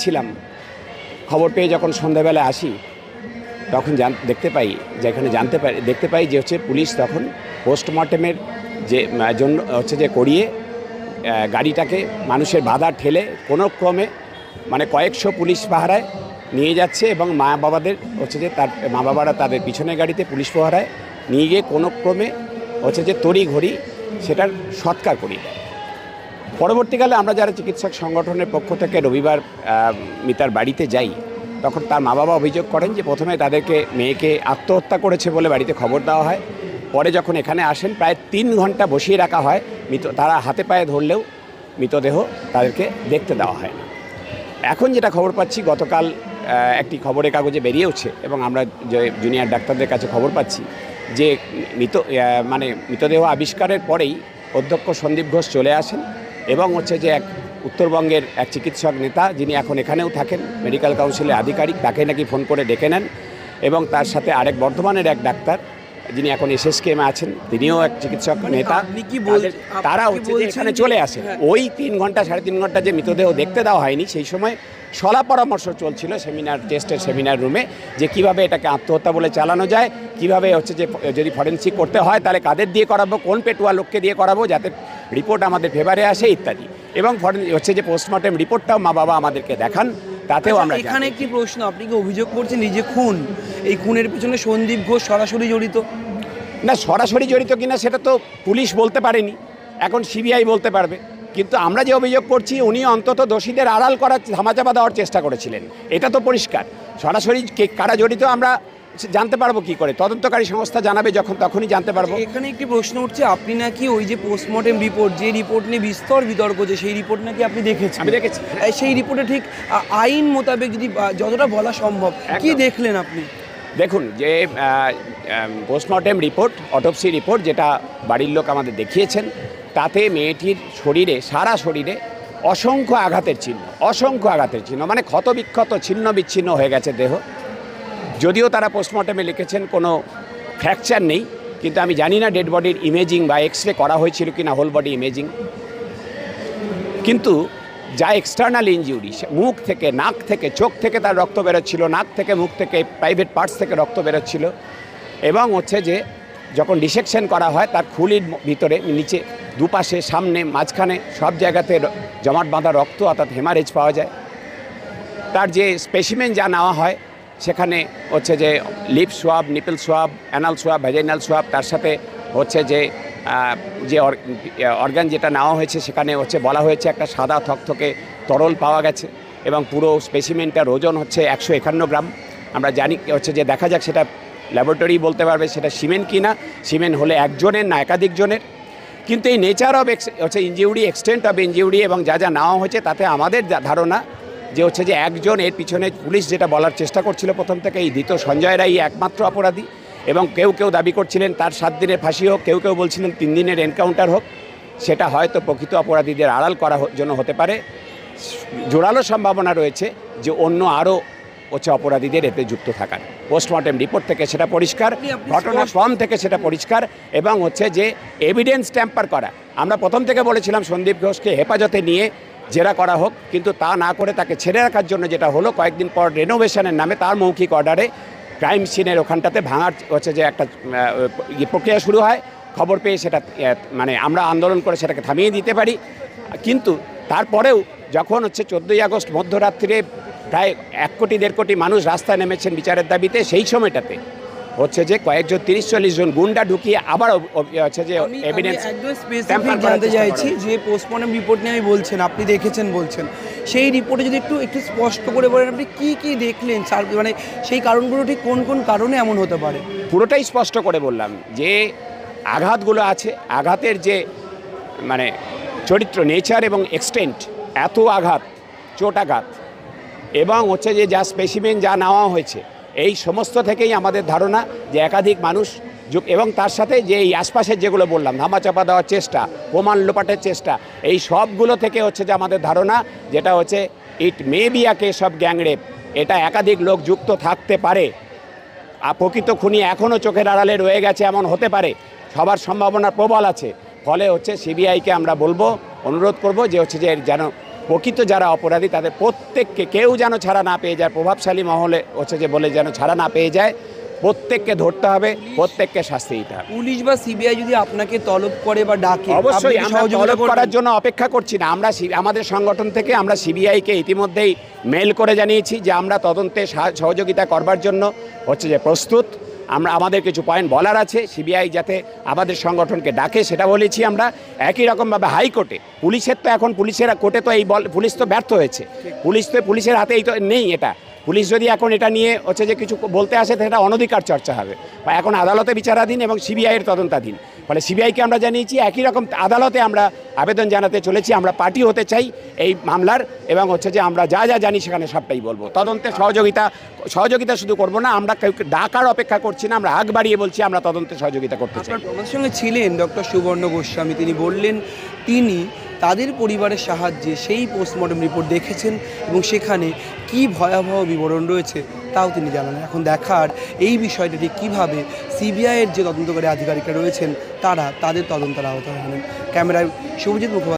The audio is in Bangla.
ছিলাম, খবর পেয়ে যখন সন্ধ্যাবেলা আসি তখন দেখতে পাই যে হচ্ছে পুলিশ তখন পোস্টমর্টেমের জন্য যে করিয়ে গাড়িটাকে মানুষের বাধা ঠেলে কোনো ক্রমে কয়েকশো পুলিশ পাহারায় নিয়ে যাচ্ছে এবং মা বাবাদের তার মা বাবারা তাদের পিছনের গাড়িতে পুলিশ পাহারায় নিয়ে গিয়ে কোনো ক্রমে তড়িঘড়ি সেটার সৎকার করিয়ে দেয়। পরবর্তীকালে আমরা যারা চিকিৎসক সংগঠনের পক্ষ থেকে রবিবার মিতার বাড়িতে যাই, তখন তার মা বাবা অভিযোগ করেন যে প্রথমে তাদেরকে মেয়েকে আত্মহত্যা করেছে বলে বাড়িতে খবর দেওয়া হয়। পরে যখন এখানে আসেন প্রায় 3 ঘন্টা বসিয়ে রাখা হয়, তারা হাতে পায়ে ধরলেও মৃতদেহ তাদেরকে দেখতে দেওয়া হয় না। এখন যেটা খবর পাচ্ছি, গতকাল একটি খবরের কাগজে বেরিয়েছে এবং আমরা যে জুনিয়র ডাক্তারদের কাছে খবর পাচ্ছি যে মৃতদেহ আবিষ্কারের পরেই অধ্যক্ষ সন্দীপ ঘোষ চলে আসেন এবং যে এক উত্তরবঙ্গের এক চিকিৎসক নেতা, যিনি এখন এখানেও থাকেন, মেডিকেল কাউন্সিলের আধিকারিক, তাকে নাকি ফোন করে ডেকে নেন এবং তার সাথে আরেক বর্ধমানের এক ডাক্তার, যিনি এখন এসএসকেএমে আছেন, তিনিও এক চিকিৎসক নেতা, তারা এখানে চলে আসেন। ওই 3 ঘন্টা 3.5 ঘন্টা যে মৃতদেহ দেখতে দেওয়া হয়নি, সেই সময় সলা পরামর্শ চলছিল টেস্টের সেমিনার রুমে, যে কিভাবে এটাকে আত্মহত্যা বলে চালানো যায়, কিভাবে যে যদি ফরেন্সিক করতে হয় তাহলে কাদের দিয়ে করাবো, কোন পেটুয়া লোককে দিয়ে করাবো যাতে রিপোর্ট আমাদের ফেভারে আসে ইত্যাদি। এবং যে পোস্টমর্টেম রিপোর্টটাও মা বাবা আমাদেরকে দেখান, তাতেও আমরা এখানে একটি প্রশ্ন, আপনি কি অভিযোগ করছেন এই যে খুন, এই খুনের পিছনে সন্দীপ ঘোষ সরাসরি জড়িত? না, সরাসরি জড়িত কিনা সেটা তো পুলিশ বলতে পারেনি, এখন সিবিআই বলতে পারবে। কিন্তু আমরা যে অভিযোগ করছি, উনি অন্তত দোষীদের আড়াল করার, ধামাচাপা দেওয়ার চেষ্টা করেছিলেন, এটা তো পরিষ্কার। সরাসরি কারা জড়িত আমরা জানতে পারবো কি করে? তদন্তকারী সংস্থা জানাবে যখন, তখনই জানতে পারবো। এখানে একটি প্রশ্ন উঠছে, আপনি নাকি ওই যে পোস্টমর্টেম রিপোর্ট, যে রিপোর্ট নিয়ে বিস্তর বিতর্ক, যে সেই রিপোর্ট নাকি আপনি দেখেছেন? আমি দেখেছি। সেই রিপোর্টে ঠিক আইন মোতাবেক যদি যতটা বলা সম্ভব, কি দেখলেন আপনি? দেখুন, যে পোস্টমর্টেম রিপোর্ট, অটোপসি রিপোর্ট যেটা বাড়ির লোক আমাদের দেখিয়েছেন, তাতে মেয়েটির শরীরে, সারা শরীরে অসংখ্য আঘাতের চিহ্ন, ক্ষতবিক্ষত ছিন্ন বিচ্ছিন্ন হয়ে গেছে দেহ। যদিও তারা পোস্টমর্টেমে লিখেছেন কোনো ফ্র্যাকচার নেই, কিন্তু আমি জানি না ডেড বডির ইমেজিং বা এক্সরে করা হয়েছিল কিনা, হোল বডি ইমেজিং। কিন্তু যা এক্সটার্নাল ইনজুরি, মুখ থেকে, নাক থেকে, চোখ থেকে তার রক্ত বেরোচ্ছিল, নাক থেকে, মুখ থেকে, প্রাইভেট পার্টস থেকে রক্ত বেরোচ্ছিল। এবং যে যখন ডিসেকশন করা হয়, তার খুলির ভিতরে, নিচে, দুপাশে, সামনে, মাঝখানে সব জায়গাতে জমাট বাঁধা রক্ত, অর্থাৎ হেমারেজ পাওয়া যায়। তার যে স্পেসিমেন যা নেওয়া হয়, সেখানে যে লিপ সোয়াব, নিপল সোয়াব, অ্যানাল সোয়াব, ভ্যাজাইনাল সোয়াব, তার সাথে যে অর্গান যেটা নেওয়া হয়েছে, সেখানে বলা হয়েছে একটা সাদা থকথকে তরল পাওয়া গেছে এবং পুরো স্পেসিমেনটার ওজন 151 গ্রাম। আমরা জানি যে দেখা যাক সেটা ল্যাবরেটরি বলতে পারবে সেটা সিমেন্ট কি না, সিমেন্ট হলে একজনের না একাধিক জনের। কিন্তু এই nature of injury, extent of injury এবং যা যা নেওয়া হয়েছে, তাতে আমাদের ধারণা যে একজন, এর পিছনে পুলিশ যেটা বলার চেষ্টা করছিল প্রথম থেকে, এই ধৃত সঞ্জয় রায় একমাত্র অপরাধী। এবং কেউ দাবি করছিলেন তার 7 দিনের ফাঁসি হোক, কেউ বলছিলেন 3 দিনের এনকাউন্টার হোক। সেটা হয়তো প্রকৃত অপরাধীদের আড়াল করার জন্য হতে পারে। জোরালো সম্ভাবনা রয়েছে যে অন্য আরও অপরাধীদের এতে যুক্ত থাকার। পোস্টমর্টেম রিপোর্ট থেকে সেটা পরিষ্কার, ঘটনা ফর্ম থেকে সেটা পরিষ্কার। এবং যে এভিডেন্স ট্যাম্পার করা, আমরা প্রথম থেকে বলেছিলাম সন্দীপ ঘোষকে হেফাজতে নিয়ে জেরা করা হোক, কিন্তু তা না করে তাকে ছেড়ে রাখার জন্য যেটা হলো, কয়েকদিন পর রেনোভেশনের নামে তার মৌখিক অর্ডারে ক্রাইম সিনের ওখানটাতে ভাঙার একটা প্রক্রিয়া শুরু হয়। খবর পেয়ে সেটা আমরা আন্দোলন করে সেটাকে থামিয়ে দিতে পারি। কিন্তু তারপরেও যখন 14ই আগস্ট মধ্যরাত্রিরে প্রায় 1 কোটি 1.5 কোটি মানুষ রাস্তায় নেমেছেন বিচারের দাবিতে, সেই সময়টাতে যে কয়েকজন 30-40 জন গুন্ডা ঢুকিয়ে আবার যে এভিডেন্স জানতে চাইছি, যে পোস্টমর্টেম রিপোর্ট নিয়ে আমি বলছেন, আপনি দেখেছেন বলছেন, সেই রিপোর্টে যদি একটু স্পষ্ট করে বলেন আপনি কি দেখলেন, সেই কারণগুলো ঠিক কোন কারণে এমন হতে পারে? পুরোটাই স্পষ্ট করে বললাম যে আঘাতগুলো আছে, আঘাতের যে চরিত্র, নেচার এবং এক্সটেন্ট, এত আঘাত, চোট আঘাত, এবং যে যা স্পেসিমেন যা নেওয়া হয়েছে, এই সমস্ত থেকেই আমাদের ধারণা যে একাধিক মানুষ, এবং তার সাথে যে এই আশপাশের যেগুলো বললাম, ধামাচাপা দেওয়ার চেষ্টা, প্রমাণ লোপাটের চেষ্টা, এই সবগুলো থেকে যে আমাদের ধারণা, যেটা it may be a case of gang rape, এটা একাধিক লোক যুক্ত থাকতে পারে। প্রকৃত খুনি এখনও চোখের আড়ালে রয়ে গেছে, এমন হতে পারে, সবার সম্ভাবনা প্রবল আছে। ফলে সিবিআইকে আমরা বলবো, অনুরোধ করব যে যেন প্রকৃত যারা অপরাধী তাদের প্রত্যেককে কেউ যেন ছাড়া না পেয়ে যায়, প্রভাবশালী মহলে হচ্ছে যে বলে যেন ছাড়া না পেয়ে যায়, প্রত্যেককে ধরতে হবে, প্রত্যেককে শাস্তি দিতে হবে। পুলিশ বা সিবিআই যদি আপনাকে তলব করে বা ডাকে, অবশ্যই আপনি কি আমরা সহযোগিতা তলব করবেন? করার জন্য অপেক্ষা করছি না। আমরা আমাদের সংগঠন থেকে আমরা সিবিআইকে ইতিমধ্যেই মেল করে জানিয়েছি যে আমরা তদন্তে সহযোগিতা করবার জন্য হচ্ছে যে প্রস্তুত। আমাদের কিছু পয়েন্ট বলার আছে, সিবিআই যাতে আমাদের সংগঠনকে ডাকে সেটা বলেছি আমরা। একই রকমভাবে হাইকোর্টে পুলিশের তো এখন কোর্টে তো পুলিশ তো ব্যর্থ হয়েছে, পুলিশের হাতে এই তো নেই এটা। পুলিশ যদি এখন এটা নিয়ে হচ্ছে যে কিছু বলতে আসে সেটা অনধিকার চর্চা হবে, বা এখন আদালতে বিচারাধীন এবং সিবিআইয়ের তদন্তাধীন। ফলে সিবিআইকে আমরা জানিয়েছি, একই রকম আদালতে আমরা আবেদন জানাতে চলেছি। আমরা পার্টি হতে চাই এই মামলার, এবং হচ্ছে যে আমরা যা যা জানি সেখানে সবটাই বলবো। তদন্তে সহযোগিতা শুধু করব না, আমরা কেউ ডাকার অপেক্ষা করছি না, আমরা আগ বাড়িয়ে বলছি আমরা তদন্তে সহযোগিতা করতে চাই। আমাদের সঙ্গে ছিলেন ডক্টর সুবর্ণ গোস্বামী। তিনি বললেন তিনি তাদের পরিবারের সাহায্যে সেই পোস্টমর্টম রিপোর্ট দেখেছেন এবং সেখানে কি ভয়াবহ বিবরণ রয়েছে তাও তিনি জানালেন। এখন দেখার এই বিষয়টা ঠিক কীভাবে সিবিআইয়ের যে তদন্তকারী আধিকারিকরা রয়েছেন তারা তাদের তদন্তের আওতায় আনেন। ক্যামেরায় শুভজিৎ মুখোপাধ্যায়।